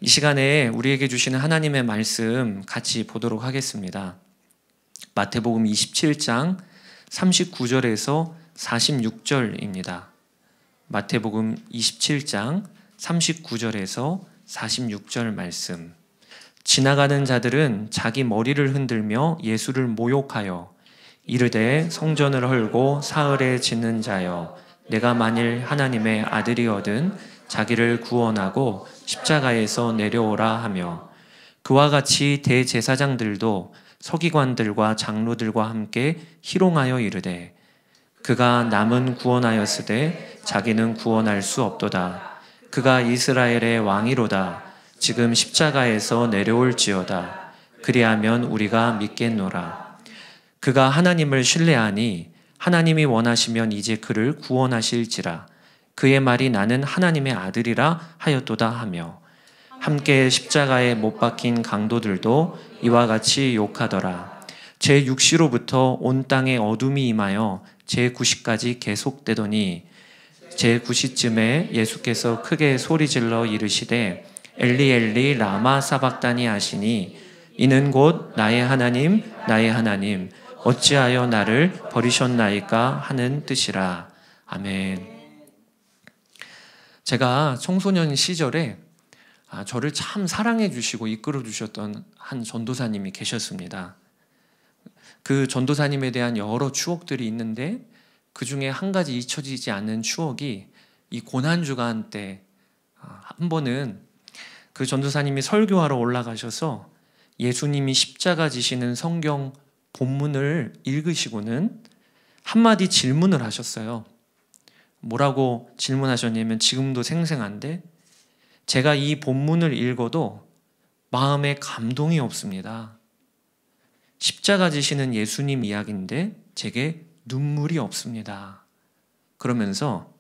시간에 우리에게 주시는 하나님의 말씀 같이 보도록 하겠습니다. 마태복음 27장 39절에서 46절입니다. 마태복음 27장 39절에서 46절 말씀. 지나가는 자들은 자기 머리를 흔들며 예수를 모욕하여 이르되 성전을 헐고 사흘에 짓는 자여, 내가 만일 하나님의 아들이거든 자기를 구원하고 십자가에서 내려오라 하며, 그와 같이 대제사장들도 서기관들과 장로들과 함께 희롱하여 이르되 그가 남은 구원하였으되 자기는 구원할 수 없도다. 그가 이스라엘의 왕이로다. 지금 십자가에서 내려올지어다. 그리하면 우리가 믿겠노라. 그가 하나님을 신뢰하니 하나님이 원하시면 이제 그를 구원하실지라. 그의 말이 나는 하나님의 아들이라 하였도다 하며, 함께 십자가에 못 박힌 강도들도 이와 같이 욕하더라. 제6시로부터 온 땅에 어둠이 임하여 제9시까지 계속되더니 제9시쯤에 예수께서 크게 소리질러 이르시되 엘리 엘리 라마 사박다니 하시니, 이는 곧 나의 하나님 나의 하나님 어찌하여 나를 버리셨나이까 하는 뜻이라. 아멘. 제가 청소년 시절에 저를 참 사랑해 주시고 이끌어 주셨던 한 전도사님이 계셨습니다. 그 전도사님에 대한 여러 추억들이 있는데 그 중에 한 가지 잊혀지지 않는 추억이 이 고난주간 때 한 번은 그 전도사님이 설교하러 올라가셔서 예수님이 십자가 지시는 성경 본문을 읽으시고는 한마디 질문을 하셨어요. 뭐라고 질문하셨냐면, 지금도 생생한데 제가 이 본문을 읽어도 마음에 감동이 없습니다. 십자가 지시는 예수님 이야기인데 제게 눈물이 없습니다. 그러면서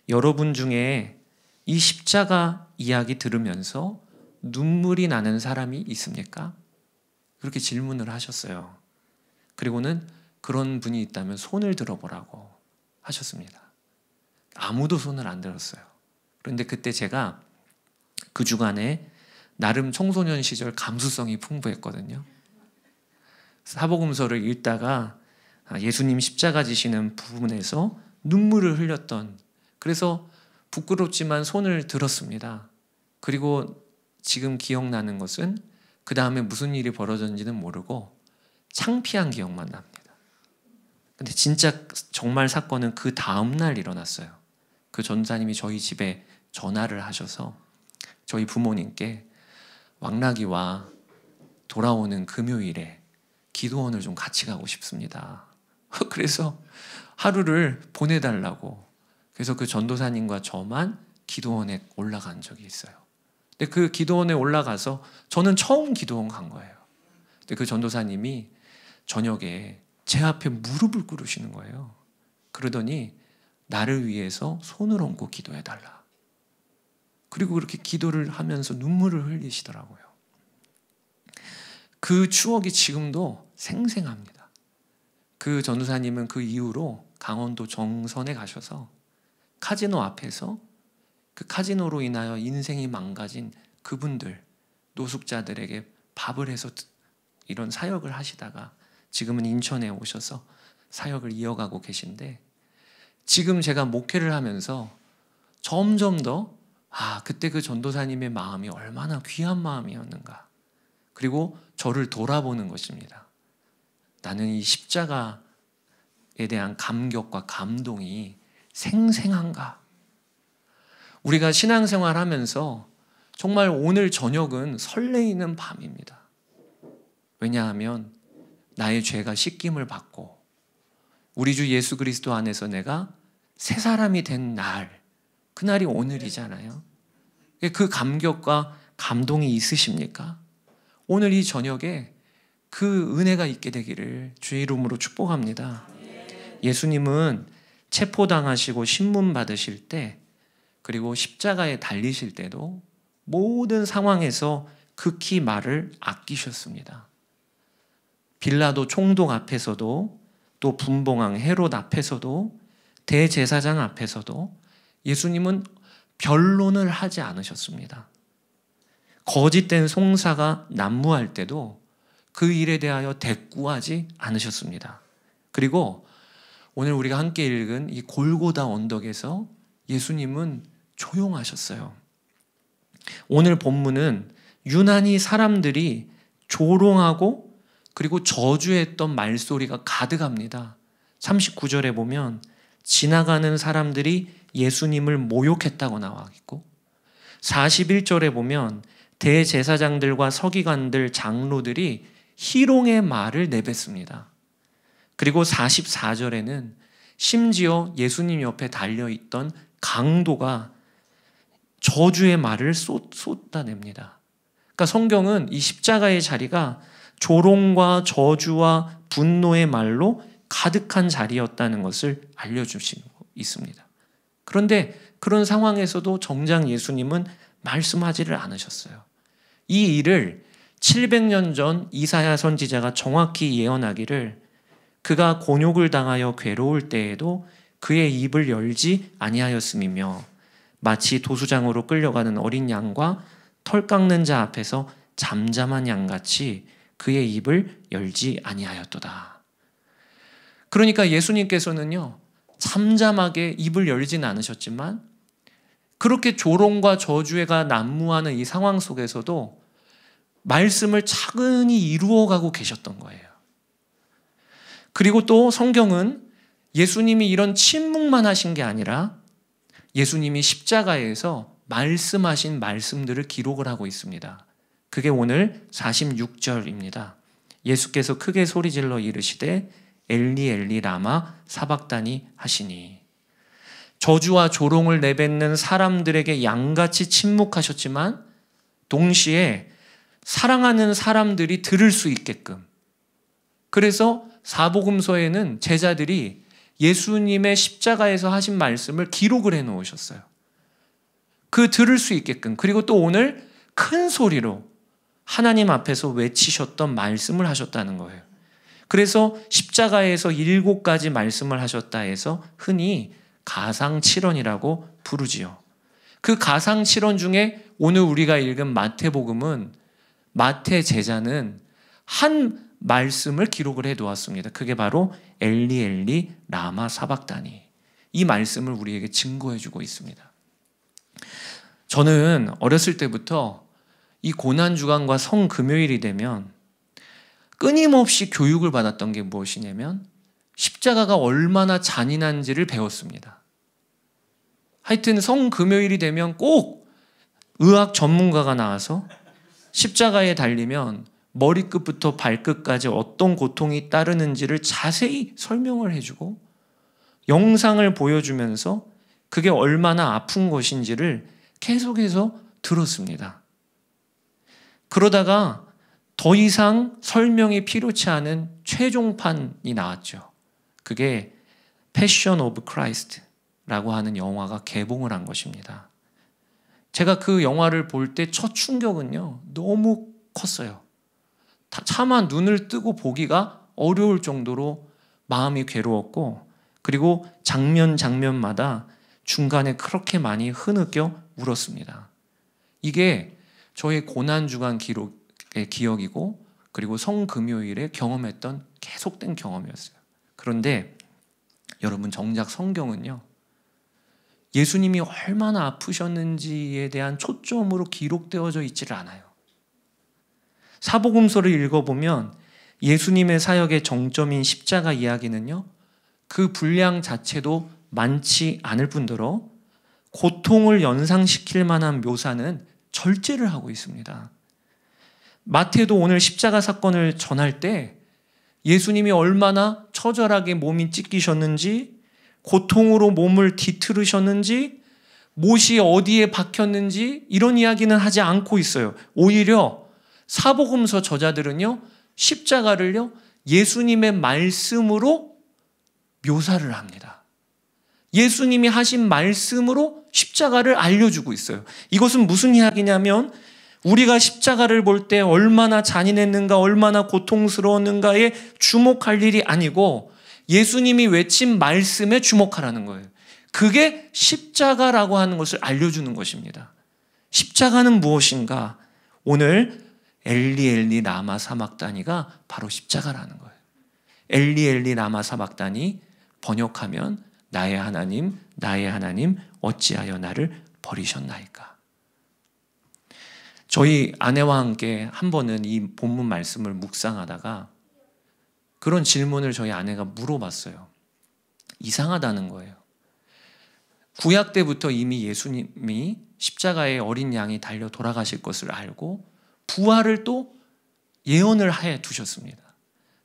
여러분 중에 이 십자가 이야기 들으면서 눈물이 나는 사람이 있습니까? 그렇게 질문을 하셨어요. 그리고는 그런 분이 있다면 손을 들어보라고 하셨습니다. 아무도 손을 안 들었어요. 그런데 그때 제가 그 주간에 나름 청소년 시절 감수성이 풍부했거든요. 사복음서를 읽다가 예수님 십자가 지시는 부분에서 눈물을 흘렸던, 그래서 부끄럽지만 손을 들었습니다. 그리고 지금 기억나는 것은 그 다음에 무슨 일이 벌어졌는지는 모르고 창피한 기억만 납니다. 근데 진짜 정말 사건은 그 다음 날 일어났어요. 그 전사님이 저희 집에 전화를 하셔서 저희 부모님께 왕락이와 돌아오는 금요일에 기도원을 좀 같이 가고 싶습니다. 그래서 하루를 보내달라고, 그래서 그 전도사님과 저만 기도원에 올라간 적이 있어요. 근데 그 기도원에 올라가서 저는 처음 기도원 간 거예요. 근데 그 전도사님이 저녁에 제 앞에 무릎을 꿇으시는 거예요. 그러더니 나를 위해서 손을 얹고 기도해달라. 그리고 그렇게 기도를 하면서 눈물을 흘리시더라고요. 그 추억이 지금도 생생합니다. 그 전도사님은 그 이후로 강원도 정선에 가셔서 카지노 앞에서 그 카지노로 인하여 인생이 망가진 그분들, 노숙자들에게 밥을 해서 이런 사역을 하시다가 지금은 인천에 오셔서 사역을 이어가고 계신데, 지금 제가 목회를 하면서 점점 더 그때 그 전도사님의 마음이 얼마나 귀한 마음이었는가, 그리고 저를 돌아보는 것입니다. 나는 이 십자가에 대한 감격과 감동이 생생한가. 우리가 신앙생활 하면서 정말 오늘 저녁은 설레이는 밤입니다. 왜냐하면 나의 죄가 씻김을 받고 우리 주 예수 그리스도 안에서 내가 새 사람이 된 날, 그날이 오늘이잖아요. 그 감격과 감동이 있으십니까? 오늘 이 저녁에 그 은혜가 있게 되기를 주의 이름으로 축복합니다. 예수님은 체포당하시고 신문 받으실 때, 그리고 십자가에 달리실 때도 모든 상황에서 극히 말을 아끼셨습니다. 빌라도 총독 앞에서도, 또 분봉왕 헤롯 앞에서도, 대제사장 앞에서도 예수님은 변론을 하지 않으셨습니다. 거짓된 송사가 난무할 때도 그 일에 대하여 대꾸하지 않으셨습니다. 그리고 오늘 우리가 함께 읽은 이 골고다 언덕에서 예수님은 조용하셨어요. 오늘 본문은 유난히 사람들이 조롱하고 그리고 저주했던 말소리가 가득합니다. 39절에 보면 지나가는 사람들이 예수님을 모욕했다고 나와 있고, 41절에 보면 대제사장들과 서기관들, 장로들이 희롱의 말을 내뱉습니다. 그리고 44절에는 심지어 예수님 옆에 달려있던 강도가 저주의 말을 쏟아냅니다. 그러니까 성경은 이 십자가의 자리가 조롱과 저주와 분노의 말로 가득한 자리였다는 것을 알려주시고 있습니다. 그런데 그런 상황에서도 정작 예수님은 말씀하지를 않으셨어요. 이 일을 700년 전 이사야 선지자가 정확히 예언하기를 그가 곤욕을 당하여 괴로울 때에도 그의 입을 열지 아니하였음이며 마치 도수장으로 끌려가는 어린 양과 털 깎는 자 앞에서 잠잠한 양같이 그의 입을 열지 아니하였도다. 그러니까 예수님께서는요, 잠잠하게 입을 열지는 않으셨지만 그렇게 조롱과 저주가 난무하는 이 상황 속에서도 말씀을 차근히 이루어가고 계셨던 거예요. 그리고 또 성경은 예수님이 이런 침묵만 하신 게 아니라 예수님이 십자가에서 말씀하신 말씀들을 기록을 하고 있습니다. 그게 오늘 46절입니다. 예수께서 크게 소리질러 이르시되 엘리 엘리 라마 사박다니 하시니. 저주와 조롱을 내뱉는 사람들에게 양같이 침묵하셨지만 동시에 사랑하는 사람들이 들을 수 있게끔, 그래서 사복음서에는 제자들이 예수님의 십자가에서 하신 말씀을 기록을 해 놓으셨어요. 그 들을 수 있게끔. 그리고 또 오늘 큰 소리로 하나님 앞에서 외치셨던 말씀을 하셨다는 거예요. 그래서 십자가에서 7가지 말씀을 하셨다 해서 흔히 가상칠언이라고 부르지요. 그 가상칠언 중에 오늘 우리가 읽은 마태복음은 마태 제자는 한 말씀을 기록을 해 놓았습니다. 그게 바로 엘리 엘리 라마 사박다니. 이 말씀을 우리에게 증거해 주고 있습니다. 저는 어렸을 때부터 이 고난주간과 성금요일이 되면 끊임없이 교육을 받았던 게 무엇이냐면 십자가가 얼마나 잔인한지를 배웠습니다. 하여튼 성금요일이 되면 꼭 의학 전문가가 나와서 십자가에 달리면 머리끝부터 발끝까지 어떤 고통이 따르는지를 자세히 설명을 해주고 영상을 보여주면서 그게 얼마나 아픈 것인지를 계속해서 들었습니다. 그러다가 더 이상 설명이 필요치 않은 최종판이 나왔죠. 그게 패션 오브 크라이스트라고 하는 영화가 개봉을 한 것입니다. 제가 그 영화를 볼 때 첫 충격은요, 너무 컸어요. 차마 눈을 뜨고 보기가 어려울 정도로 마음이 괴로웠고, 그리고 장면마다 중간에 그렇게 많이 흐느껴 울었습니다. 이게 저의 고난주간 기억이고, 그리고 성금요일에 경험했던 계속된 경험이었어요. 그런데 여러분, 정작 성경은요, 예수님이 얼마나 아프셨는지에 대한 초점으로 기록되어져 있지를 않아요. 사복음서를 읽어보면 예수님의 사역의 정점인 십자가 이야기는요, 그 분량 자체도 많지 않을 뿐더러 고통을 연상시킬 만한 묘사는 절제를 하고 있습니다. 마태도 오늘 십자가 사건을 전할 때 예수님이 얼마나 처절하게 몸이 찢기셨는지, 고통으로 몸을 뒤틀으셨는지, 못이 어디에 박혔는지 이런 이야기는 하지 않고 있어요. 오히려 사복음서 저자들은요, 십자가를요, 예수님의 말씀으로 묘사를 합니다. 예수님이 하신 말씀으로 십자가를 알려주고 있어요. 이것은 무슨 이야기냐면 우리가 십자가를 볼 때 얼마나 잔인했는가, 얼마나 고통스러웠는가에 주목할 일이 아니고 예수님이 외친 말씀에 주목하라는 거예요. 그게 십자가라고 하는 것을 알려주는 것입니다. 십자가는 무엇인가? 오늘 엘리 엘리 라마 사막다니가 바로 십자가라는 거예요. 엘리 엘리 라마 사막다니 번역하면 나의 하나님 어찌하여 나를 버리셨나이까. 저희 아내와 함께 한 번은 이 본문 말씀을 묵상하다가 그런 질문을 저희 아내가 물어봤어요. 이상하다는 거예요. 구약 때부터 이미 예수님이 십자가에 어린 양이 달려 돌아가실 것을 알고 부활을 또 예언을 해 두셨습니다.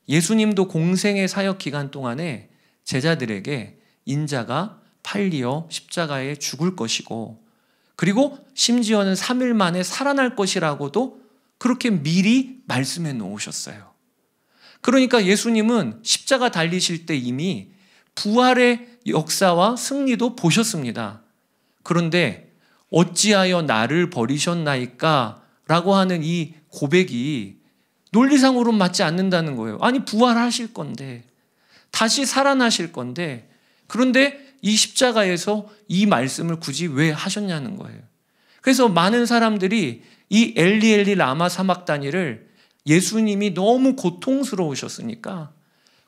예수님도 공생의 사역 기간 동안에 제자들에게 인자가 팔리어 십자가에 죽을 것이고 그리고 심지어는 3일 만에 살아날 것이라고도 그렇게 미리 말씀해 놓으셨어요. 그러니까 예수님은 십자가 달리실 때 이미 부활의 역사와 승리도 보셨습니다. 그런데 어찌하여 나를 버리셨나이까? 라고 하는 이 고백이 논리상으로는 맞지 않는다는 거예요. 아니, 부활하실 건데, 다시 살아나실 건데, 그런데 이 십자가에서 이 말씀을 굳이 왜 하셨냐는 거예요. 그래서 많은 사람들이 이 엘리 엘리 라마 사막다니를 예수님이 너무 고통스러우셨으니까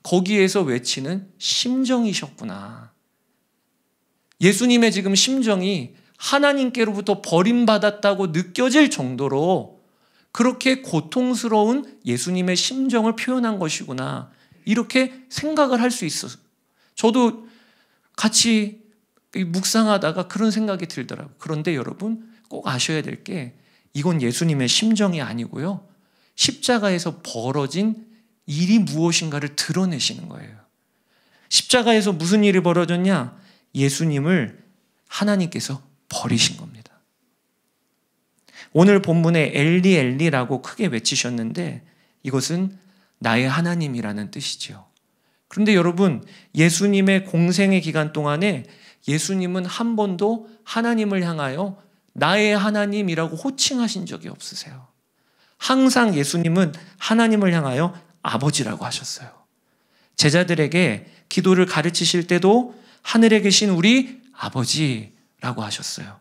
거기에서 외치는 심정이셨구나. 예수님의 지금 심정이 하나님께로부터 버림받았다고 느껴질 정도로 그렇게 고통스러운 예수님의 심정을 표현한 것이구나. 이렇게 생각을 할 수 있어요. 저도 같이 묵상하다가 그런 생각이 들더라고요. 그런데 여러분 꼭 아셔야 될 게 이건 예수님의 심정이 아니고요. 십자가에서 벌어진 일이 무엇인가를 드러내시는 거예요. 십자가에서 무슨 일이 벌어졌냐? 예수님을 하나님께서 버리신 겁니다. 오늘 본문에 엘리 엘리라고 크게 외치셨는데 이것은 나의 하나님이라는 뜻이죠. 그런데 여러분, 예수님의 공생의 기간 동안에 예수님은 한 번도 하나님을 향하여 나의 하나님이라고 호칭하신 적이 없으세요. 항상 예수님은 하나님을 향하여 아버지라고 하셨어요. 제자들에게 기도를 가르치실 때도 하늘에 계신 우리 아버지라고 하셨어요.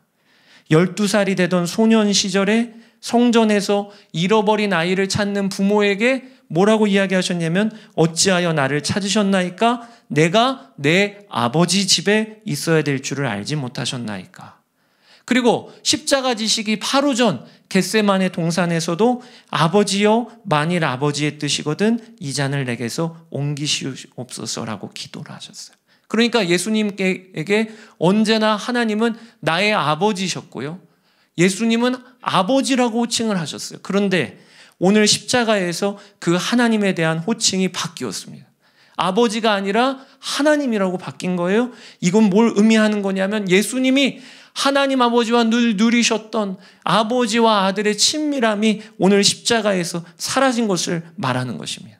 12살이 되던 소년 시절에 성전에서 잃어버린 아이를 찾는 부모에게 뭐라고 이야기하셨냐면 어찌하여 나를 찾으셨나이까? 내가 내 아버지 집에 있어야 될 줄을 알지 못하셨나이까? 그리고 십자가 지시기 바로 전 겟세마네 동산에서도 아버지여 만일 아버지의 뜻이거든 이 잔을 내게서 옮기시옵소서라고 기도를 하셨어요. 그러니까 예수님에게 언제나 하나님은 나의 아버지셨고요. 예수님은 아버지라고 호칭을 하셨어요. 그런데 오늘 십자가에서 그 하나님에 대한 호칭이 바뀌었습니다. 아버지가 아니라 하나님이라고 바뀐 거예요. 이건 뭘 의미하는 거냐면 예수님이 하나님 아버지와 늘 누리셨던 아버지와 아들의 친밀함이 오늘 십자가에서 사라진 것을 말하는 것입니다.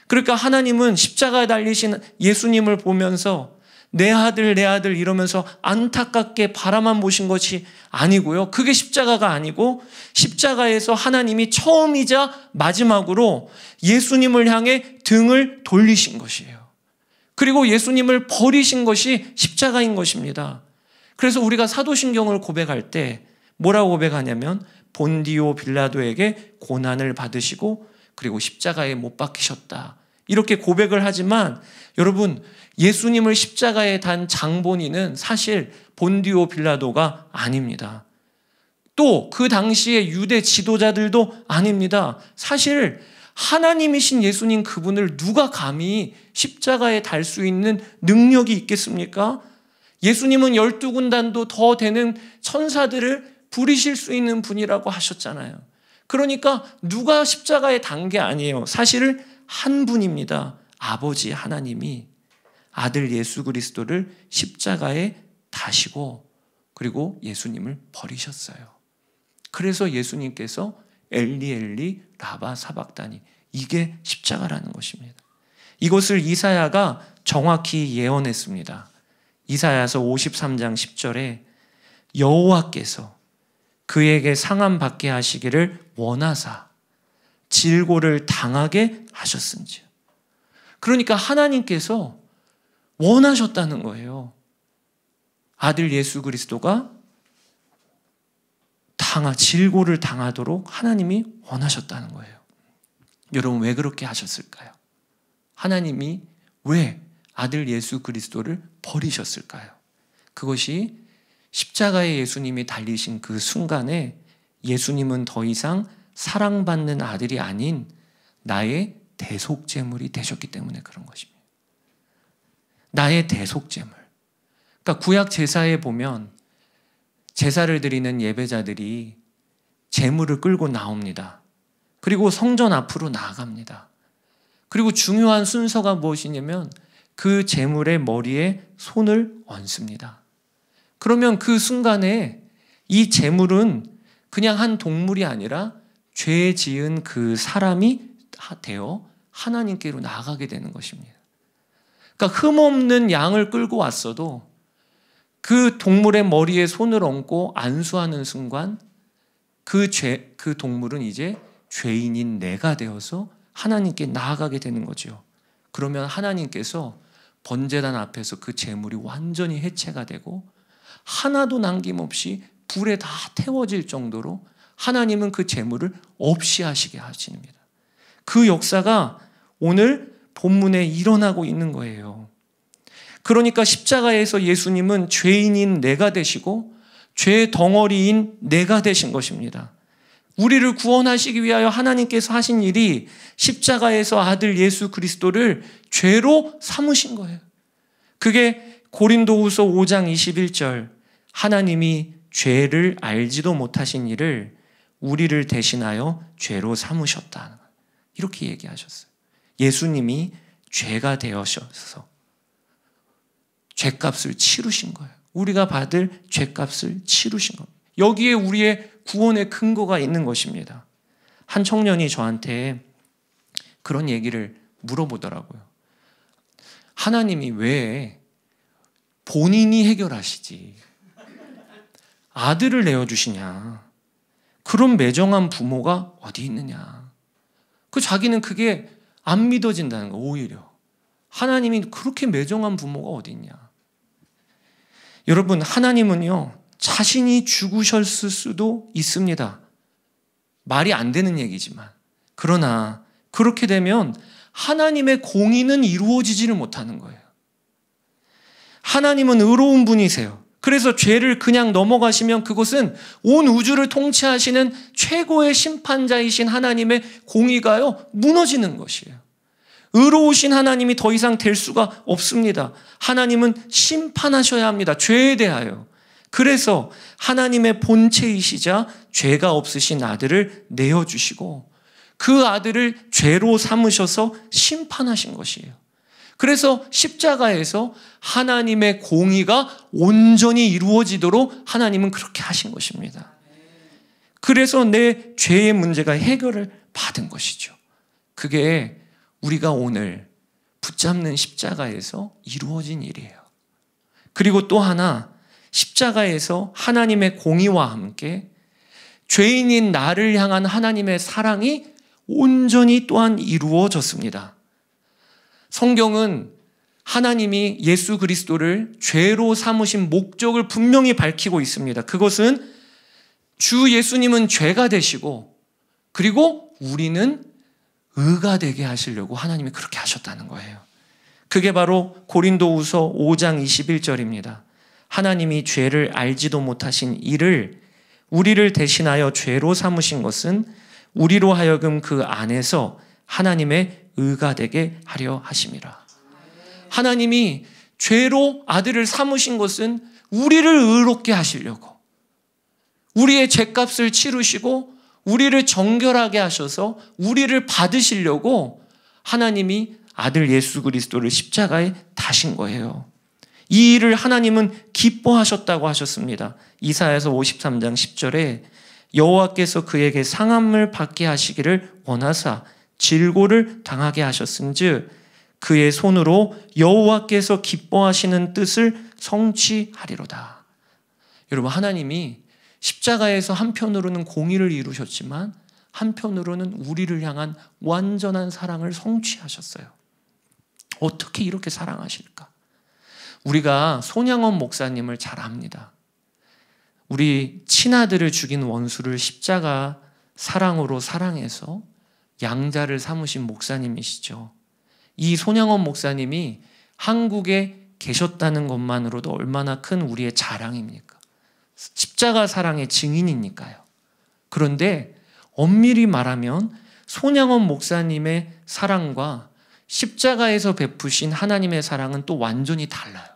그러니까 하나님은 십자가에 달리신 예수님을 보면서 내 아들 이러면서 안타깝게 바라만 보신 것이 아니고요. 그게 십자가가 아니고 십자가에서 하나님이 처음이자 마지막으로 예수님을 향해 등을 돌리신 것이에요. 그리고 예수님을 버리신 것이 십자가인 것입니다. 그래서 우리가 사도신경을 고백할 때 뭐라고 고백하냐면 본디오 빌라도에게 고난을 받으시고 그리고 십자가에 못 박히셨다. 이렇게 고백을 하지만 여러분 예수님을 십자가에 단 장본인은 사실 본디오 빌라도가 아닙니다. 또 그 당시의 유대 지도자들도 아닙니다. 사실 하나님이신 예수님 그분을 누가 감히 십자가에 달 수 있는 능력이 있겠습니까? 예수님은 12군단도 더 되는 천사들을 부리실 수 있는 분이라고 하셨잖아요. 그러니까 누가 십자가에 단 게 아니에요. 사실 한 분입니다. 아버지 하나님이 아들 예수 그리스도를 십자가에 다시고 그리고 예수님을 버리셨어요. 그래서 예수님께서 엘리 엘리 라바 사박다니 이게 십자가라는 것입니다. 이것을 이사야가 정확히 예언했습니다. 이사야서 53장 10절에 여호와께서 그에게 상함 받게 하시기를 원하사 질고를 당하게 하셨은지. 그러니까 하나님께서 원하셨다는 거예요. 아들 예수 그리스도가 질고를 당하도록 하나님이 원하셨다는 거예요. 여러분, 왜 그렇게 하셨을까요? 하나님이 왜 아들 예수 그리스도를 버리셨을까요? 그것이 십자가에 예수님이 달리신 그 순간에 예수님은 더 이상 사랑받는 아들이 아닌 나의 대속제물이 되셨기 때문에 그런 것입니다. 나의 대속제물. 그러니까 구약 제사에 보면 제사를 드리는 예배자들이 제물을 끌고 나옵니다. 그리고 성전 앞으로 나아갑니다. 그리고 중요한 순서가 무엇이냐면 그 제물의 머리에 손을 얹습니다. 그러면 그 순간에 이 제물은 그냥 한 동물이 아니라 죄 지은 그 사람이 되어 하나님께로 나아가게 되는 것입니다. 그러니까 흠없는 양을 끌고 왔어도 그 동물의 머리에 손을 얹고 안수하는 순간 그 동물은 이제 죄인인 내가 되어서 하나님께 나아가게 되는 거죠. 그러면 하나님께서 번제단 앞에서 그 제물이 완전히 해체가 되고 하나도 남김없이 불에 다 태워질 정도로 하나님은 그 제물을 없이 하시게 하십니다. 그 역사가 오늘 본문에 일어나고 있는 거예요. 그러니까 십자가에서 예수님은 죄인인 내가 되시고 죄 덩어리인 내가 되신 것입니다. 우리를 구원하시기 위하여 하나님께서 하신 일이 십자가에서 아들 예수 그리스도를 죄로 삼으신 거예요. 그게 고린도후서 5장 21절, 하나님이 죄를 알지도 못하신 일을 우리를 대신하여 죄로 삼으셨다. 이렇게 얘기하셨어요. 예수님이 죄가 되어셔서 죄값을 치르신 거예요. 우리가 받을 죄값을 치르신 겁니다. 여기에 우리의 구원의 근거가 있는 것입니다. 한 청년이 저한테 그런 얘기를 물어보더라고요. 하나님이 왜 본인이 해결하시지 아들을 내어주시냐? 그런 매정한 부모가 어디 있느냐? 자기는 그게 안 믿어진다는 거. 오히려 하나님이 그렇게 매정한 부모가 어디 있냐? 여러분, 하나님은요 자신이 죽으셨을 수도 있습니다. 말이 안 되는 얘기지만, 그러나 그렇게 되면 하나님의 공의는 이루어지지를 못하는 거예요. 하나님은 의로운 분이세요. 그래서 죄를 그냥 넘어가시면 그것은 온 우주를 통치하시는 최고의 심판자이신 하나님의 공의가요 무너지는 것이에요. 의로우신 하나님이 더 이상 될 수가 없습니다. 하나님은 심판하셔야 합니다. 죄에 대하여. 그래서 하나님의 본체이시자 죄가 없으신 아들을 내어주시고 그 아들을 죄로 삼으셔서 심판하신 것이에요. 그래서 십자가에서 하나님의 공의가 온전히 이루어지도록 하나님은 그렇게 하신 것입니다. 그래서 내 죄의 문제가 해결을 받은 것이죠. 그게 우리가 오늘 붙잡는 십자가에서 이루어진 일이에요. 그리고 또 하나, 십자가에서 하나님의 공의와 함께 죄인인 나를 향한 하나님의 사랑이 온전히 또한 이루어졌습니다. 성경은 하나님이 예수 그리스도를 죄로 삼으신 목적을 분명히 밝히고 있습니다. 그것은 주 예수님은 죄가 되시고 그리고 우리는 의가 되게 하시려고 하나님이 그렇게 하셨다는 거예요. 그게 바로 고린도후서 5장 21절입니다. 하나님이 죄를 알지도 못하신 이를 우리를 대신하여 죄로 삼으신 것은 우리로 하여금 그 안에서 하나님의 의가 되게 하려 하심이라. 하나님이 죄로 아들을 삼으신 것은 우리를 의롭게 하시려고, 우리의 죄값을 치르시고 우리를 정결하게 하셔서 우리를 받으시려고 하나님이 아들 예수 그리스도를 십자가에 다신 거예요. 이 일을 하나님은 기뻐하셨다고 하셨습니다. 이사야서 53장 10절에 여호와께서 그에게 상함을 받게 하시기를 원하사 질고를 당하게 하셨은즉 그의 손으로 여호와께서 기뻐하시는 뜻을 성취하리로다. 여러분, 하나님이 십자가에서 한편으로는 공의를 이루셨지만 한편으로는 우리를 향한 완전한 사랑을 성취하셨어요. 어떻게 이렇게 사랑하실까? 우리가 손양원 목사님을 잘 압니다. 우리 친아들을 죽인 원수를 십자가 사랑으로 사랑해서 양자를 삼으신 목사님이시죠. 이 손양원 목사님이 한국에 계셨다는 것만으로도 얼마나 큰 우리의 자랑입니까? 십자가 사랑의 증인이니까요. 그런데 엄밀히 말하면 손양원 목사님의 사랑과 십자가에서 베푸신 하나님의 사랑은 또 완전히 달라요.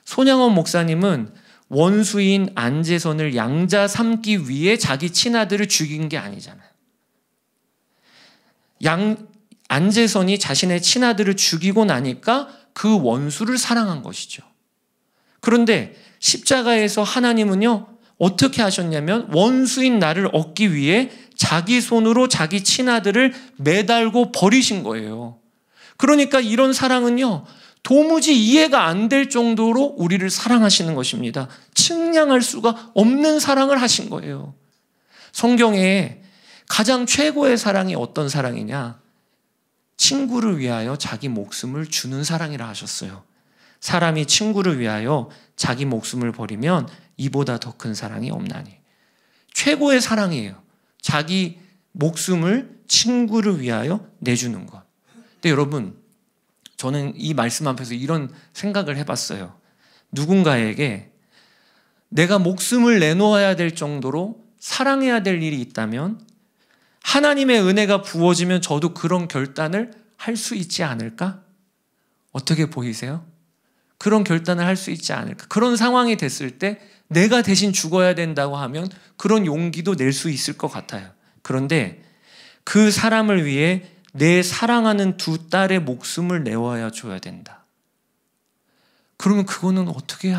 손양원 목사님은 원수인 안재선을 양자 삼기 위해 자기 친아들을 죽인 게 아니잖아요. 안재선이 자신의 친아들을 죽이고 나니까 그 원수를 사랑한 것이죠. 그런데 십자가에서 하나님은요, 어떻게 하셨냐면 원수인 나를 얻기 위해 자기 손으로 자기 친아들을 매달고 버리신 거예요. 그러니까 이런 사랑은요, 도무지 이해가 안 될 정도로 우리를 사랑하시는 것입니다. 측량할 수가 없는 사랑을 하신 거예요. 성경에 가장 최고의 사랑이 어떤 사랑이냐? 친구를 위하여 자기 목숨을 주는 사랑이라 하셨어요. 사람이 친구를 위하여 자기 목숨을 버리면 이보다 더 큰 사랑이 없나니. 최고의 사랑이에요. 자기 목숨을 친구를 위하여 내주는 것. 근데 여러분, 저는 이 말씀 앞에서 이런 생각을 해봤어요. 누군가에게 내가 목숨을 내놓아야 될 정도로 사랑해야 될 일이 있다면 하나님의 은혜가 부어지면 저도 그런 결단을 할 수 있지 않을까? 어떻게 보이세요? 그런 결단을 할 수 있지 않을까? 그런 상황이 됐을 때 내가 대신 죽어야 된다고 하면 그런 용기도 낼 수 있을 것 같아요. 그런데 그 사람을 위해 내 사랑하는 두 딸의 목숨을 내어야 줘야 된다. 그러면 그거는 어떻게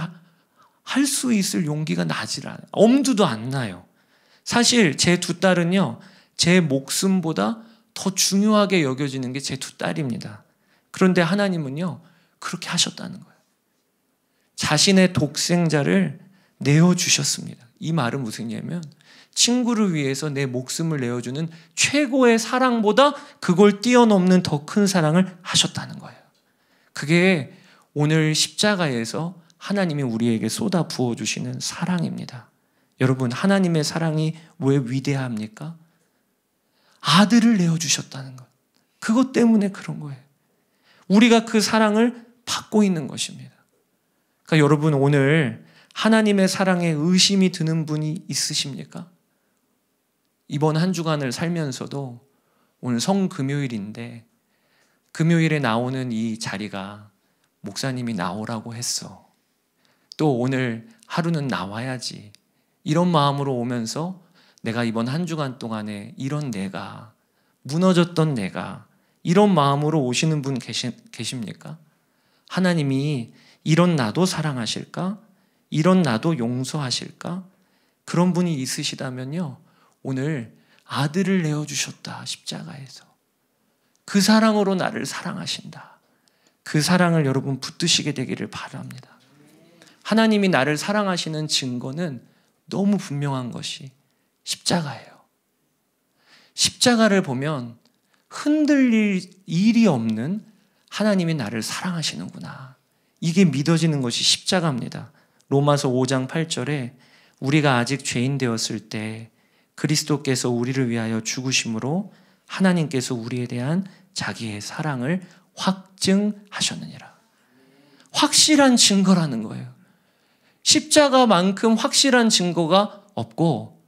할 수 있을 용기가 나질 않아요. 엄두도 안 나요. 사실 제 두 딸은요, 제 목숨보다 더 중요하게 여겨지는 게 제 두 딸입니다. 그런데 하나님은요, 그렇게 하셨다는 거예요. 자신의 독생자를 내어주셨습니다. 이 말은 무슨 얘기냐면 친구를 위해서 내 목숨을 내어주는 최고의 사랑보다 그걸 뛰어넘는 더 큰 사랑을 하셨다는 거예요. 그게 오늘 십자가에서 하나님이 우리에게 쏟아 부어주시는 사랑입니다. 여러분, 하나님의 사랑이 왜 위대합니까? 아들을 내어주셨다는 것. 그것 때문에 그런 거예요. 우리가 그 사랑을 받고 있는 것입니다. 그러니까 여러분, 오늘 하나님의 사랑에 의심이 드는 분이 있으십니까? 이번 한 주간을 살면서도 오늘 성금요일인데 금요일에 나오는 이 자리가 목사님이 나오라고 했어. 또 오늘 하루는 나와야지. 이런 마음으로 오면서 내가 이번 한 주간 동안에 이런 내가, 무너졌던 내가, 이런 마음으로 오시는 분 계십니까? 하나님이 이런 나도 사랑하실까? 이런 나도 용서하실까? 그런 분이 있으시다면요, 오늘 아들을 내어주셨다, 십자가에서. 그 사랑으로 나를 사랑하신다. 그 사랑을 여러분 붙드시게 되기를 바랍니다. 하나님이 나를 사랑하시는 증거는 너무 분명한 것이 십자가예요. 십자가를 보면 흔들릴 일이 없는 하나님이 나를 사랑하시는구나. 이게 믿어지는 것이 십자가입니다. 로마서 5장 8절에 우리가 아직 죄인 되었을 때 그리스도께서 우리를 위하여 죽으심으로 하나님께서 우리에 대한 자기의 사랑을 확증하셨느니라. 확실한 증거라는 거예요. 십자가만큼 확실한 증거가 없고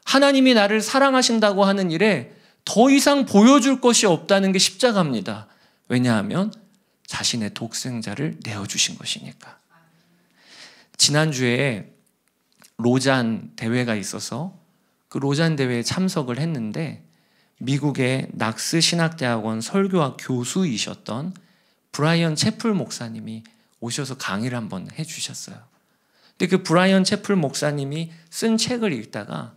하나님이 나를 사랑하신다고 하는 일에 더 이상 보여줄 것이 없다는 게 십자가입니다. 왜냐하면 자신의 독생자를 내어주신 것이니까. 지난주에 로잔 대회가 있어서 그 로잔 대회에 참석을 했는데 미국의 낙스 신학대학원 설교학 교수이셨던 브라이언 채플 목사님이 오셔서 강의를 한번 해주셨어요. 근데 그 브라이언 채플 목사님이 쓴 책을 읽다가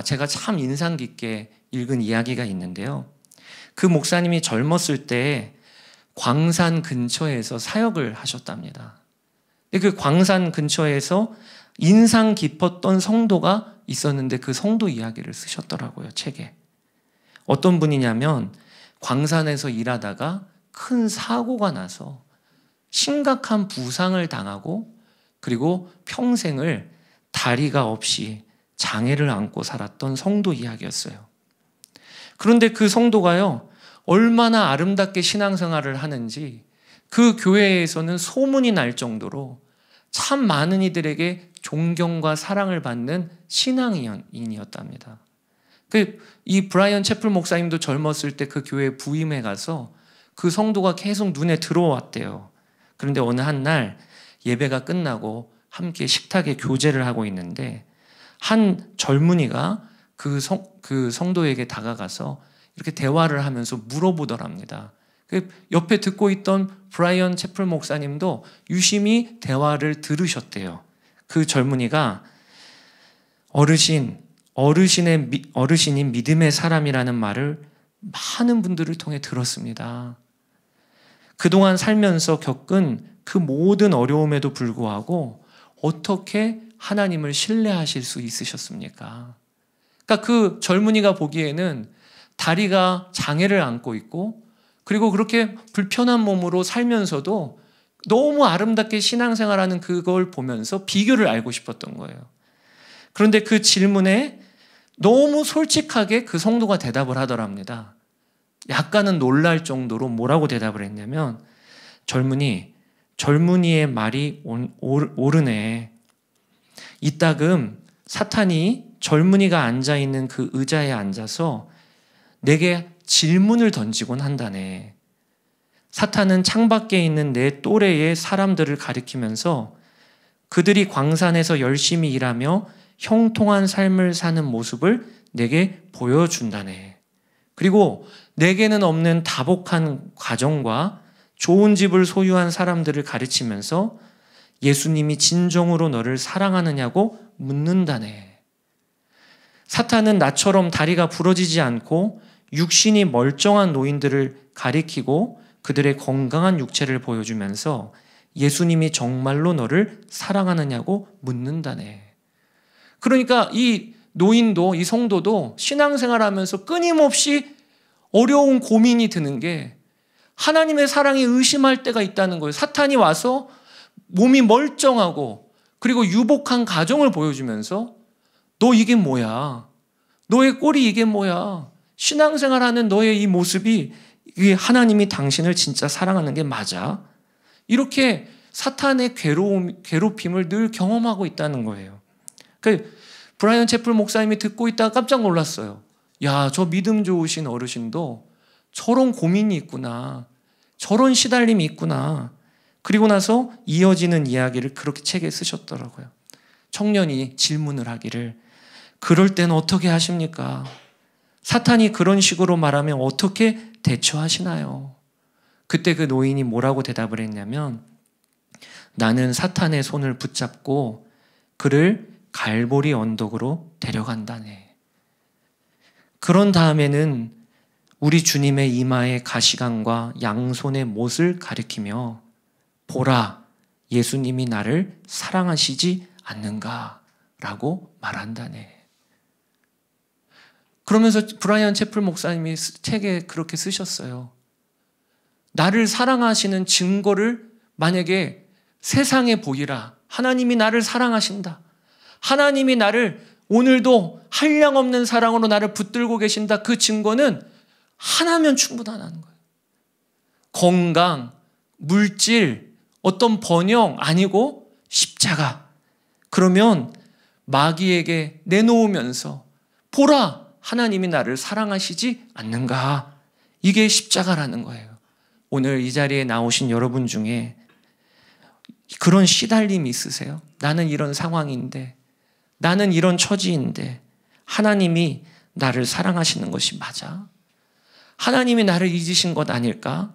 제가 참 인상 깊게 읽은 이야기가 있는데요. 그 목사님이 젊었을 때 광산 근처에서 사역을 하셨답니다. 근데 그 광산 근처에서 인상 깊었던 성도가 있었는데 그 성도 이야기를 쓰셨더라고요, 책에. 어떤 분이냐면 광산에서 일하다가 큰 사고가 나서 심각한 부상을 당하고 그리고 평생을 다리가 없이 장애를 안고 살았던 성도 이야기였어요. 그런데 그 성도가요, 얼마나 아름답게 신앙생활을 하는지 그 교회에서는 소문이 날 정도로 참 많은 이들에게 존경과 사랑을 받는 신앙인이었답니다. 이 브라이언 채플 목사님도 젊었을 때 그 교회에 부임해 가서 그 성도가 계속 눈에 들어왔대요. 그런데 어느 한 날 예배가 끝나고 함께 식탁에 교제를 하고 있는데 한 젊은이가 그 성도에게 다가가서 이렇게 대화를 하면서 물어보더랍니다. 옆에 듣고 있던 브라이언 채플 목사님도 유심히 대화를 들으셨대요. 그 젊은이가 어르신이 믿음의 사람이라는 말을 많은 분들을 통해 들었습니다. 그동안 살면서 겪은 그 모든 어려움에도 불구하고 어떻게 하나님을 신뢰하실 수 있으셨습니까? 그러니까 그 젊은이가 보기에는 다리가 장애를 안고 있고 그리고 그렇게 불편한 몸으로 살면서도 너무 아름답게 신앙생활하는 그걸 보면서 비결을 알고 싶었던 거예요. 그런데 그 질문에 너무 솔직하게 그 성도가 대답을 하더랍니다. 약간은 놀랄 정도로 뭐라고 대답을 했냐면 젊은이의 말이 옳으네. 이따금 사탄이 젊은이가 앉아있는 그 의자에 앉아서 내게 질문을 던지곤 한다네. 사탄은 창밖에 있는 내 또래의 사람들을 가리키면서 그들이 광산에서 열심히 일하며 형통한 삶을 사는 모습을 내게 보여준다네. 그리고 내게는 없는 다복한 가정과 좋은 집을 소유한 사람들을 가르치면서 예수님이 진정으로 너를 사랑하느냐고 묻는다네. 사탄은 나처럼 다리가 부러지지 않고 육신이 멀쩡한 노인들을 가리키고 그들의 건강한 육체를 보여주면서 예수님이 정말로 너를 사랑하느냐고 묻는다네. 그러니까 이 노인도 이 성도도 신앙생활하면서 끊임없이 어려운 고민이 드는 게 하나님의 사랑에 의심할 때가 있다는 거예요. 사탄이 와서 몸이 멀쩡하고 그리고 유복한 가정을 보여주면서 너 이게 뭐야? 너의 꼴이 이게 뭐야? 신앙생활하는 너의 이 모습이 이게 하나님이 당신을 진짜 사랑하는 게 맞아? 이렇게 사탄의 괴롭힘을 늘 경험하고 있다는 거예요. 브라이언 채플 목사님이 듣고 있다가 깜짝 놀랐어요. 야, 저 믿음 좋으신 어르신도 저런 고민이 있구나. 저런 시달림이 있구나. 그리고 나서 이어지는 이야기를 그렇게 책에 쓰셨더라고요. 청년이 질문을 하기를 그럴 땐 어떻게 하십니까? 사탄이 그런 식으로 말하면 어떻게 대처하시나요? 그때 그 노인이 뭐라고 대답을 했냐면 나는 사탄의 손을 붙잡고 그를 갈보리 언덕으로 데려간다네. 그런 다음에는 우리 주님의 이마에 가시관과 양손의 못을 가리키며 보라, 예수님이 나를 사랑하시지 않는가? 라고 말한다네. 그러면서 브라이언 채플 목사님이 책에 그렇게 쓰셨어요. 나를 사랑하시는 증거를 만약에 세상에 보이라. 하나님이 나를 사랑하신다. 하나님이 나를 오늘도 한량없는 사랑으로 나를 붙들고 계신다. 그 증거는 하나면 충분하다는 거예요. 건강, 물질, 어떤 번영 아니고 십자가. 그러면 마귀에게 내놓으면서 보라, 하나님이 나를 사랑하시지 않는가. 이게 십자가라는 거예요. 오늘 이 자리에 나오신 여러분 중에 그런 시달림이 있으세요? 나는 이런 상황인데, 나는 이런 처지인데 하나님이 나를 사랑하시는 것이 맞아? 하나님이 나를 잊으신 것 아닐까?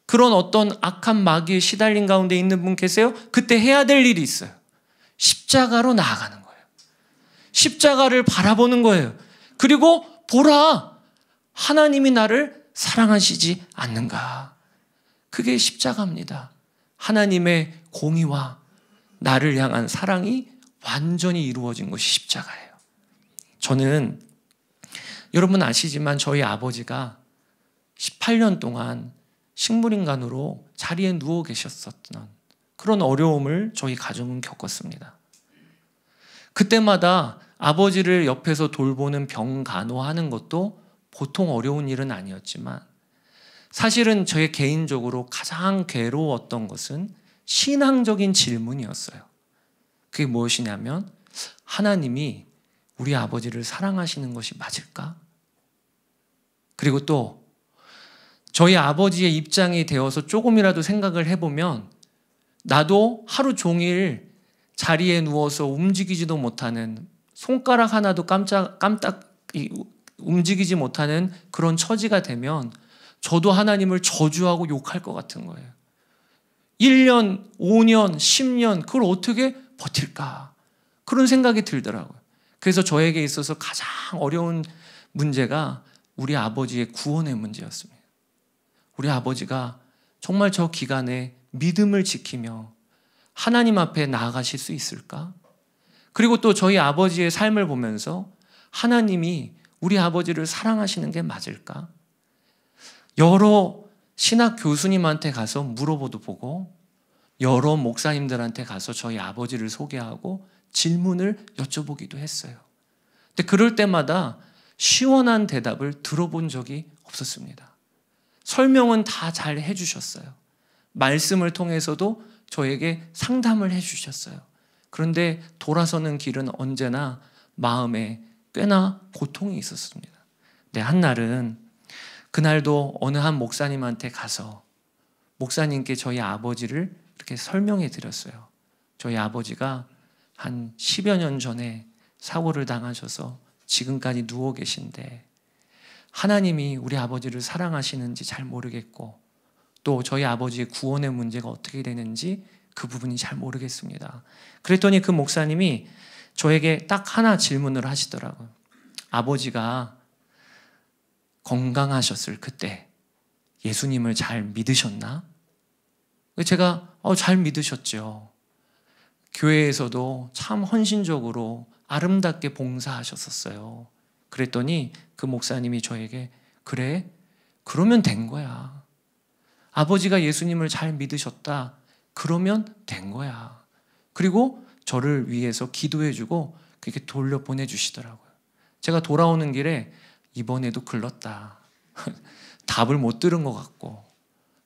그런 어떤 악한 마귀의 시달림 가운데 있는 분 계세요? 그때 해야 될 일이 있어요. 십자가로 나아가는 거예요. 십자가를 바라보는 거예요. 그리고 보라, 하나님이 나를 사랑하시지 않는가? 그게 십자가입니다. 하나님의 공의와 나를 향한 사랑이 완전히 이루어진 것이 십자가예요. 저는 여러분 아시지만 저희 아버지가 18년 동안 식물인간으로 자리에 누워 계셨었던 그런 어려움을 저희 가정은 겪었습니다. 그때마다 아버지를 옆에서 돌보는 병간호하는 것도 보통 어려운 일은 아니었지만 사실은 저의 개인적으로 가장 괴로웠던 것은 신앙적인 질문이었어요. 그게 무엇이냐면 하나님이 우리 아버지를 사랑하시는 것이 맞을까? 그리고 또 저희 아버지의 입장이 되어서 조금이라도 생각을 해보면 나도 하루 종일 자리에 누워서 움직이지도 못하는 손가락 하나도 깜짝 움직이지 못하는 그런 처지가 되면 저도 하나님을 저주하고 욕할 것 같은 거예요. 1년, 5년, 10년 그걸 어떻게 버틸까? 그런 생각이 들더라고요. 그래서 저에게 있어서 가장 어려운 문제가 우리 아버지의 구원의 문제였습니다. 우리 아버지가 정말 저 기간에 믿음을 지키며 하나님 앞에 나아가실 수 있을까? 그리고 또 저희 아버지의 삶을 보면서 하나님이 우리 아버지를 사랑하시는 게 맞을까? 여러 신학 교수님한테 가서 물어보도 보고 여러 목사님들한테 가서 저희 아버지를 소개하고 질문을 여쭤보기도 했어요. 근데 그럴 때마다 시원한 대답을 들어본 적이 없었습니다. 설명은 다 잘 해주셨어요. 말씀을 통해서도 저에게 상담을 해주셨어요. 그런데 돌아서는 길은 언제나 마음에 꽤나 고통이 있었습니다. 근데 한날은 그날도 어느 한 목사님한테 가서 목사님께 저희 아버지를 이렇게 설명해 드렸어요. 저희 아버지가 한 10여 년 전에 사고를 당하셔서 지금까지 누워 계신데 하나님이 우리 아버지를 사랑하시는지 잘 모르겠고 또 저희 아버지의 구원의 문제가 어떻게 되는지 그 부분이 잘 모르겠습니다. 그랬더니 그 목사님이 저에게 딱 하나 질문을 하시더라고요. 아버지가 건강하셨을 그때 예수님을 잘 믿으셨나? 제가 잘 믿으셨죠. 교회에서도 참 헌신적으로 아름답게 봉사하셨었어요. 그랬더니 그 목사님이 저에게 그래? 그러면 된 거야. 아버지가 예수님을 잘 믿으셨다. 그러면 된 거야. 그리고 저를 위해서 기도해주고 그렇게 돌려보내주시더라고요. 제가 돌아오는 길에 이번에도 글렀다. 답을 못 들은 것 같고.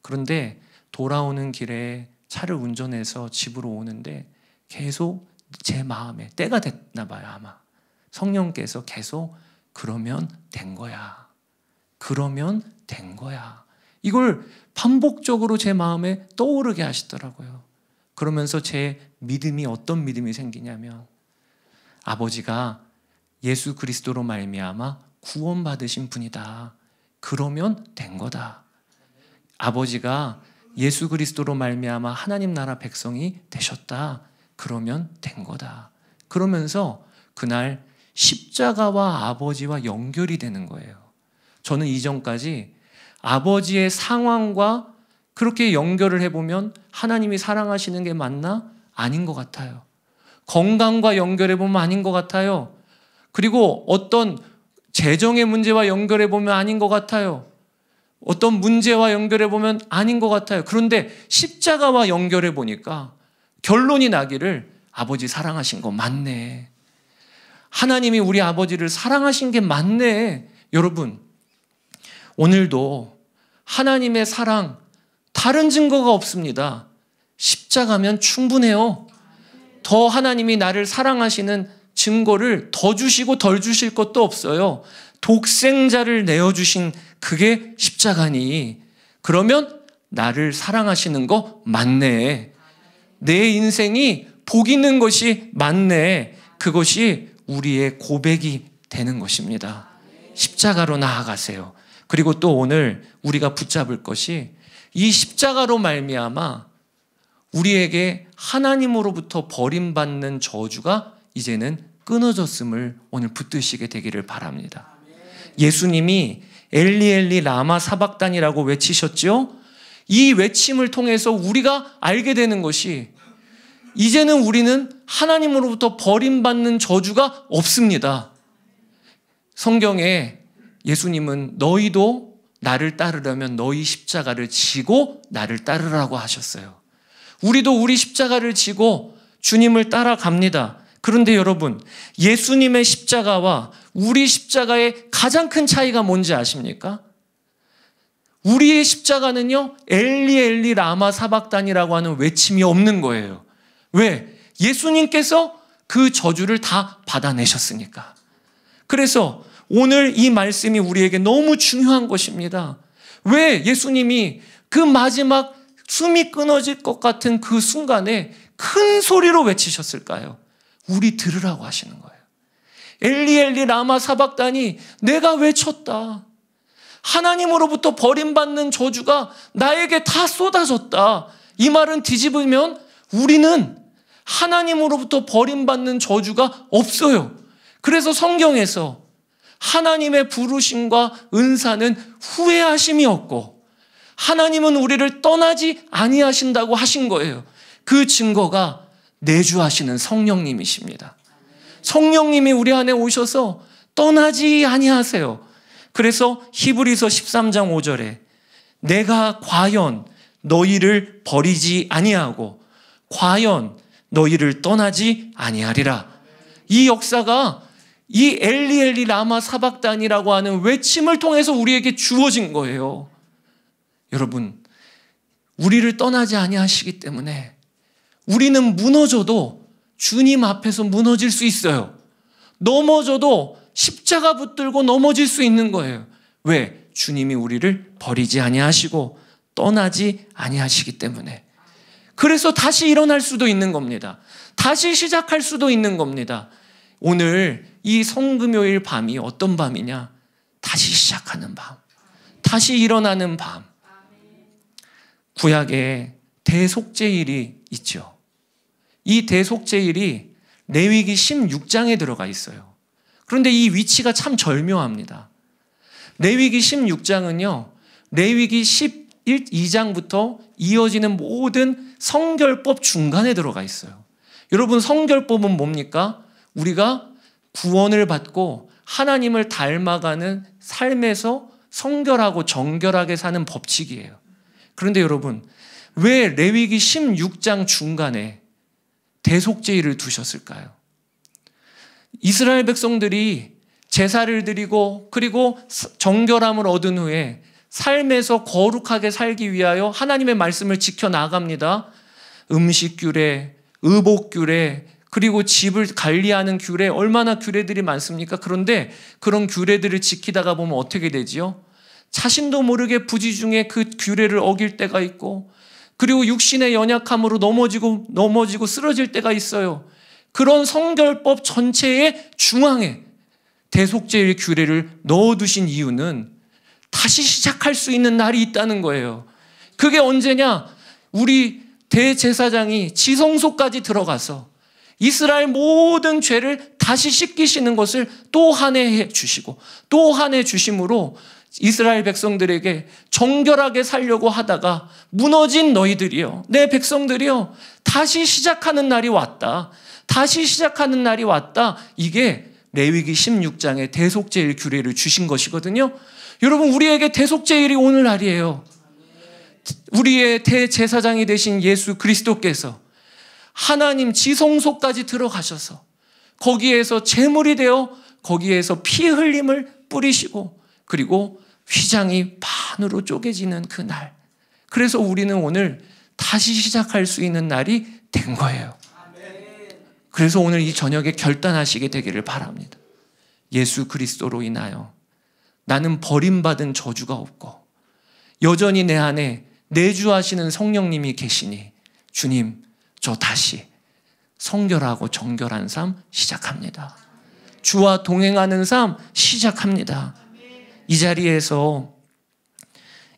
그런데 돌아오는 길에 차를 운전해서 집으로 오는데 계속 제 마음에 때가 됐나 봐요, 아마. 성령께서 계속 그러면 된 거야. 그러면 된 거야. 이걸 반복적으로 제 마음에 떠오르게 하시더라고요. 그러면서 제 믿음이 어떤 믿음이 생기냐면 아버지가 예수 그리스도로 말미암아 구원받으신 분이다. 그러면 된 거다. 아버지가 예수 그리스도로 말미암아 하나님 나라 백성이 되셨다. 그러면 된 거다. 그러면서 그날 십자가와 아버지와 연결이 되는 거예요. 저는 이전까지 아버지의 상황과 그렇게 연결을 해보면 하나님이 사랑하시는 게 맞나? 아닌 것 같아요. 건강과 연결해보면 아닌 것 같아요. 그리고 어떤 재정의 문제와 연결해보면 아닌 것 같아요. 어떤 문제와 연결해보면 아닌 것 같아요. 그런데 십자가와 연결해보니까 결론이 나기를 아버지 사랑하신 거 맞네. 하나님이 우리 아버지를 사랑하신 게 맞네. 여러분, 오늘도 하나님의 사랑 다른 증거가 없습니다. 십자가면 충분해요. 더 하나님이 나를 사랑하시는 증거를 더 주시고 덜 주실 것도 없어요. 독생자를 내어주신 그게 십자가니 그러면 나를 사랑하시는 거 맞네. 내 인생이 복 있는 것이 맞네. 그것이 우리의 고백이 되는 것입니다. 십자가로 나아가세요. 그리고 또 오늘 우리가 붙잡을 것이 이 십자가로 말미암아 우리에게 하나님으로부터 버림받는 저주가 이제는 끊어졌음을 오늘 붙드시게 되기를 바랍니다. 예수님이 엘리 엘리 라마 사박단이라고 외치셨죠? 이 외침을 통해서 우리가 알게 되는 것이 이제는 우리는 하나님으로부터 버림받는 저주가 없습니다. 성경에 예수님은 너희도 나를 따르려면 너희 십자가를 지고 나를 따르라고 하셨어요. 우리도 우리 십자가를 지고 주님을 따라갑니다. 그런데 여러분, 예수님의 십자가와 우리 십자가의 가장 큰 차이가 뭔지 아십니까? 우리의 십자가는요, 엘리 엘리 라마 사박단이라고 하는 외침이 없는 거예요. 왜? 예수님께서 그 저주를 다 받아내셨으니까. 그래서 오늘 이 말씀이 우리에게 너무 중요한 것입니다. 왜 예수님이 그 마지막 숨이 끊어질 것 같은 그 순간에 큰 소리로 외치셨을까요? 우리 들으라고 하시는 거예요. 엘리 엘리 라마 사박단이 내가 외쳤다. 하나님으로부터 버림받는 저주가 나에게 다 쏟아졌다. 이 말은 뒤집으면 우리는 하나님으로부터 버림받는 저주가 없어요. 그래서 성경에서 하나님의 부르심과 은사는 후회하심이 없고 하나님은 우리를 떠나지 아니하신다고 하신 거예요. 그 증거가 내주하시는 성령님이십니다. 성령님이 우리 안에 오셔서 떠나지 아니하세요. 그래서 히브리서 13장 5절에 내가 과연 너희를 버리지 아니하고 과연 너희를 떠나지 아니하리라. 이 역사가 이 엘리 엘리 라마 사박단이라고 하는 외침을 통해서 우리에게 주어진 거예요. 여러분, 우리를 떠나지 아니하시기 때문에 우리는 무너져도 주님 앞에서 무너질 수 있어요. 넘어져도 십자가 붙들고 넘어질 수 있는 거예요. 왜? 주님이 우리를 버리지 아니하시고 떠나지 아니하시기 때문에. 그래서 다시 일어날 수도 있는 겁니다. 다시 시작할 수도 있는 겁니다. 오늘 이 성금요일 밤이 어떤 밤이냐? 다시 시작하는 밤. 다시 일어나는 밤. 구약에 대속죄일이 있죠. 이 대속죄일이 레위기 16장에 들어가 있어요. 그런데 이 위치가 참 절묘합니다. 레위기 16장은요, 레위기 12장부터 이어지는 모든 성결법 중간에 들어가 있어요. 여러분, 성결법은 뭡니까? 우리가 구원을 받고 하나님을 닮아가는 삶에서 성결하고 정결하게 사는 법칙이에요. 그런데 여러분, 왜 레위기 16장 중간에 대속죄일을 두셨을까요? 이스라엘 백성들이 제사를 드리고 그리고 정결함을 얻은 후에 삶에서 거룩하게 살기 위하여 하나님의 말씀을 지켜나갑니다. 음식 규례, 의복 규례, 그리고 집을 관리하는 규례, 얼마나 규례들이 많습니까? 그런데 그런 규례들을 지키다가 보면 어떻게 되지요? 자신도 모르게 부지 중에 그 규례를 어길 때가 있고, 그리고 육신의 연약함으로 넘어지고 쓰러질 때가 있어요. 그런 성결법 전체의 중앙에 대속죄의 규례를 넣어두신 이유는 다시 시작할 수 있는 날이 있다는 거예요. 그게 언제냐? 우리 대제사장이 지성소까지 들어가서 이스라엘 모든 죄를 다시 씻기시는 것을 또 한 해 주시고 또 한 해 주심으로 이스라엘 백성들에게 정결하게 살려고 하다가 무너진 너희들이요, 내 백성들이요, 다시 시작하는 날이 왔다. 다시 시작하는 날이 왔다. 이게 레위기 16장의 대속죄일 규례를 주신 것이거든요. 여러분, 우리에게 대속죄일이 오늘날이에요. 우리의 대제사장이 되신 예수 그리스도께서 하나님 지성소까지 들어가셔서 거기에서 제물이 되어 거기에서 피 흘림을 뿌리시고 그리고 휘장이 반으로 쪼개지는 그 날. 그래서 우리는 오늘 다시 시작할 수 있는 날이 된 거예요. 그래서 오늘 이 저녁에 결단하시게 되기를 바랍니다. 예수 그리스도로 인하여 나는 버림받은 저주가 없고 여전히 내 안에 내주하시는 성령님이 계시니 주님, 저 다시 성결하고 정결한 삶 시작합니다. 주와 동행하는 삶 시작합니다. 이 자리에서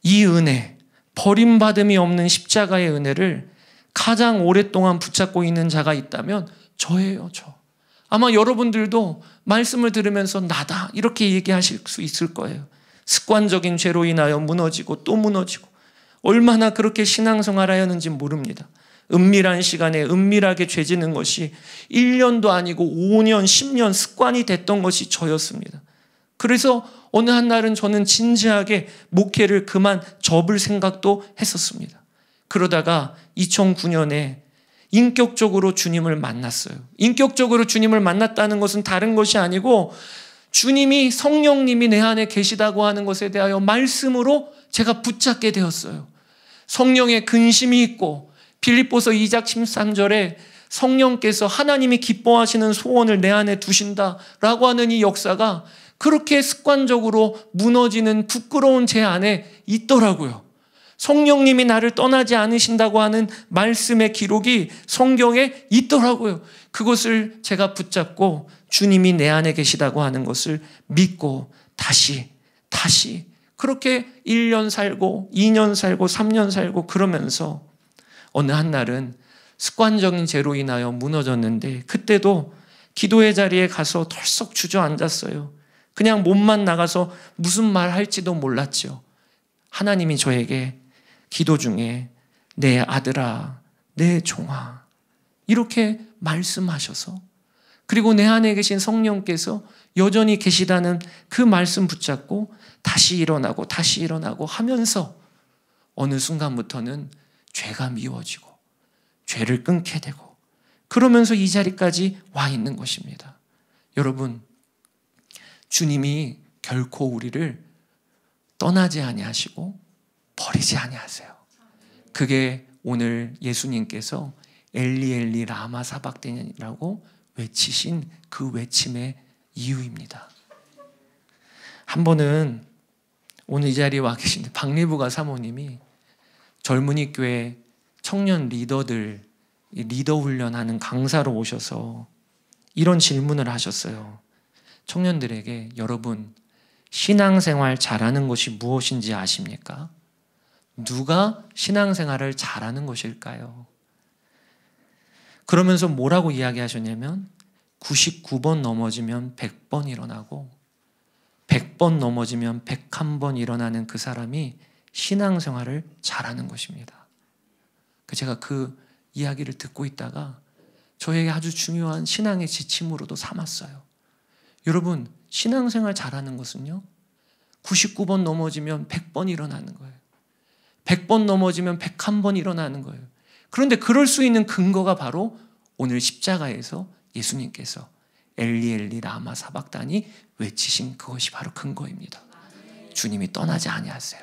이 은혜, 버림받음이 없는 십자가의 은혜를 가장 오랫동안 붙잡고 있는 자가 있다면 저예요, 저. 아마 여러분들도 말씀을 들으면서 나다 이렇게 얘기하실 수 있을 거예요. 습관적인 죄로 인하여 무너지고 또 무너지고 얼마나 그렇게 신앙생활하였는지 모릅니다. 은밀한 시간에 은밀하게 죄 짓는 것이 1년도 아니고 5년, 10년 습관이 됐던 것이 저였습니다. 그래서 어느 한 날은 저는 진지하게 목회를 그만 접을 생각도 했었습니다. 그러다가 2009년에 인격적으로 주님을 만났어요. 인격적으로 주님을 만났다는 것은 다른 것이 아니고 주님이 성령님이 내 안에 계시다고 하는 것에 대하여 말씀으로 제가 붙잡게 되었어요. 성령의 근심이 있고 빌립보서 2장 13절에 성령께서 하나님이 기뻐하시는 소원을 내 안에 두신다라고 하는 이 역사가 그렇게 습관적으로 무너지는 부끄러운 제 안에 있더라고요. 성령님이 나를 떠나지 않으신다고 하는 말씀의 기록이 성경에 있더라고요. 그것을 제가 붙잡고 주님이 내 안에 계시다고 하는 것을 믿고 다시 그렇게 1년 살고 2년 살고 3년 살고 그러면서 어느 한날은 습관적인 죄로 인하여 무너졌는데 그때도 기도의 자리에 가서 덜썩 주저앉았어요. 그냥 몸만 나가서 무슨 말 할지도 몰랐죠. 하나님이 저에게 기도 중에 내 아들아, 내 종아 이렇게 말씀하셔서 그리고 내 안에 계신 성령께서 여전히 계시다는 그 말씀 붙잡고 다시 일어나고 하면서 어느 순간부터는 죄가 미워지고 죄를 끊게 되고 그러면서 이 자리까지 와 있는 것입니다. 여러분, 주님이 결코 우리를 떠나지 아니하시고 버리지 아니하세요. 그게 오늘 예수님께서 엘리 엘리 라마 사박다니라고 외치신 그 외침의 이유입니다. 한 번은 오늘 이 자리에 와 계신 박리부가 사모님이 젊은이 교회 청년 리더들 리더 훈련하는 강사로 오셔서 이런 질문을 하셨어요. 청년들에게 여러분 신앙생활 잘하는 것이 무엇인지 아십니까? 누가 신앙생활을 잘하는 것일까요? 그러면서 뭐라고 이야기하셨냐면 99번 넘어지면 100번 일어나고 100번 넘어지면 101번 일어나는 그 사람이 신앙생활을 잘하는 것입니다. 제가 그 이야기를 듣고 있다가 저에게 아주 중요한 신앙의 지침으로도 삼았어요. 여러분, 신앙생활 잘하는 것은요 99번 넘어지면 100번 일어나는 거예요. 100번 넘어지면 101번 일어나는 거예요. 그런데 그럴 수 있는 근거가 바로 오늘 십자가에서 예수님께서 엘리 엘리 라마 사박다니 외치신 그것이 바로 근거입니다. 주님이 떠나지 아니하세요.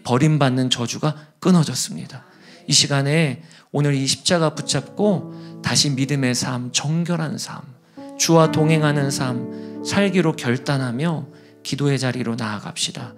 버림받는 저주가 끊어졌습니다. 이 시간에 오늘 이 십자가 붙잡고 다시 믿음의 삶, 정결한 삶, 주와 동행하는 삶 살기로 결단하며 기도의 자리로 나아갑시다.